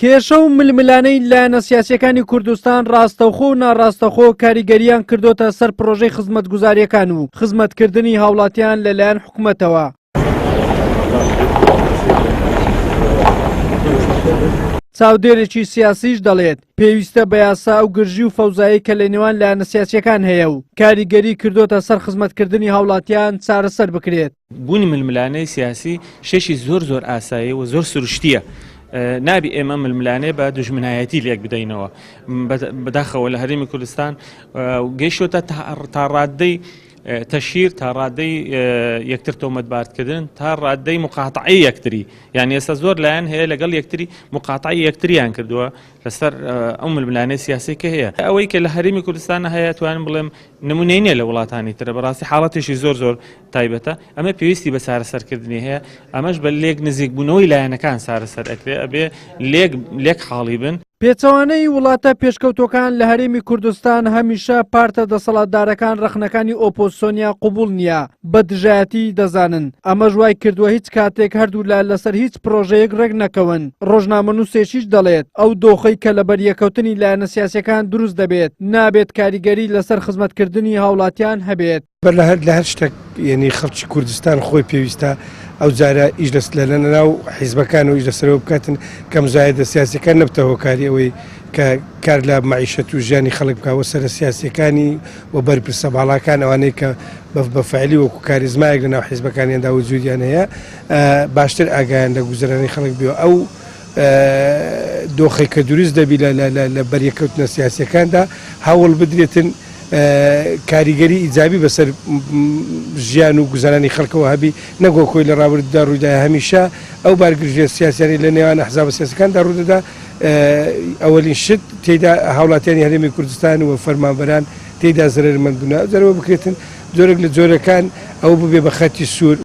کێشە و ململانەی لایەنە سیاسیەکانی کوردستان ڕاستەوخۆ و ناڕاستەخۆ کاریگەریان کردوتە سەر پرۆژەی خزمەتگوزاریەکان و خزمەتکردنی هاوڵاتیان لەلایەن حکوومەتەوە. چاودێرێکی سیاسیش دەڵێت پێویستە بە یاسا و گرژی و فەوزایی کە لە نێوان لایەنە سیاسیەکان هەیە و کاریگەری کردوتە سەر خزمەتکردنی هاوڵاتیان چارەسەر بکرێت. بوونی ململانەی سیاسی شەشی زۆر ئاسایی و زۆر سروشتیە. نابی ئێمە ململانێ بە دوژمنایەتی لێک بدەینەوە بەداخەوە لە هەرێمی کوردستان گەیشتۆتە تا ڕادەی تەشیر تا ڕادەی یەکتر تۆمەتبارکردن تا ڕادەی مقاتعی یەکتری، یعنی ئێستا زۆر لایەن هەیە لەگەڵ یەکتری مقاتعی یەکتریان کردووە لەسەر ئەو ململانەی سیاسی کە هەیە. ئەوەی کە لە هەرێمی کوردستانە هەیە توانم بڵێم نمونەی نییە لە وڵاتانی ترە، بەڕاستی حاڵەتێکی زۆر تایبەتە. ئەمە پێویستی بە چارەسەرکردنی هەیە، ئەمەش بە لێک نزیکبوونەوەی لایەنەکان چارەسەر ئەکرێ، ئەبێ لێک حاڵی بن. پێچەوانەی وڵاتە پێشکەوتەکان لە هەرێمی کوردستان هەمیشە پارتە دەسەڵاتدارەکان ڕەخنەکانی ئۆپۆزیسیۆنیا قوبوڵ نییە، بە دژایەتی دەزانن. ئەمە ژوای کردووە هیچ کاتێک هەردوو لەسەر هیچ پرۆژەیەک ڕێک نەکەون. ڕۆژنامەنووسێکیش دەڵێت ئەو دۆخەی کە لە بەریەکەوتنی لایەنە سیاسیەکان دروست دەبێت نابێت کاریگەری لەسەر خزمەتکردنی هاوڵاتیان هەبێت. لە هەر شتێک یعنی خەڵکی کوردستان خۆی پێویستە ئەو جارە ئیش دەست لە ناو حیزبەکان و ئیش لەسەرەوە بکاتن کە مزایدە سیاسیەکان نەبتە هۆکاری ئەوەی کە کار لە معیشەت و ژیانی خەڵک بکەوە سەر سیاسیەکانی و بەرپرسە باڵاکان ئەوانەی کە بە فعلی وەکو کاریزمایەک لە ناو حیزبەکانیاندا وجودیان هەیە باشتر ئاگایان لە گوزەرانی خەڵک بێ. ئەو دۆخی کە دروست دەبی لە بەریەکەوتنە سیاسیەکاندا هەوڵ بدرێتن کاریگەری ئیجابی بەسەر ژیان و گوزارانی خەڵکەوە هەبی، نەگۆ کۆی لە ڕابردوودا ڕوویداە. هەمیشە ئەو بارگرژێ سیاسیانی لە نێوان ئەحزاب سیاسیەکاندا ڕوودەدا. ئەوەلین شت تێیدا هاوڵاتیانی هەرێمی کوردستان و فەرمانبەران تێیدا زەرمەند بوون زەرەوە بکرێتن جۆرێک لە جۆرەکان ئەو ببێ بە خەتی سوور.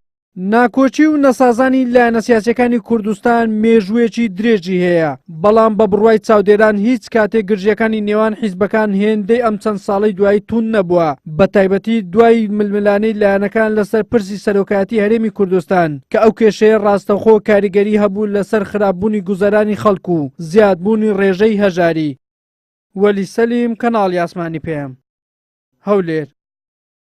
ناکۆچی و نەسازانی لایەنە سیاسیەکانی کوردستان مێژوویەکی درێژی هەیە، بەڵام بە بڕوای چاودێران هیچ کاتێک گرژیەکانی نێوان حیزبەکان هێندەی ئەم چەند ساڵی دوایی تون نەبووە، بە تایبەتی دوای ململانەی لایەنەکان لەسەر پرسی سەرۆکایەتی هەرێمی کوردستان کە ئەو کێشەیە ڕاستەوخۆ کاریگەری هەبوو لەسەر خراپبوونی گوزەرانی خەڵکو و زیادبوونی ڕێژەی هەژاری. وەلی سەلیم، کەناڵی ئاسمانی پێم، هەولێر.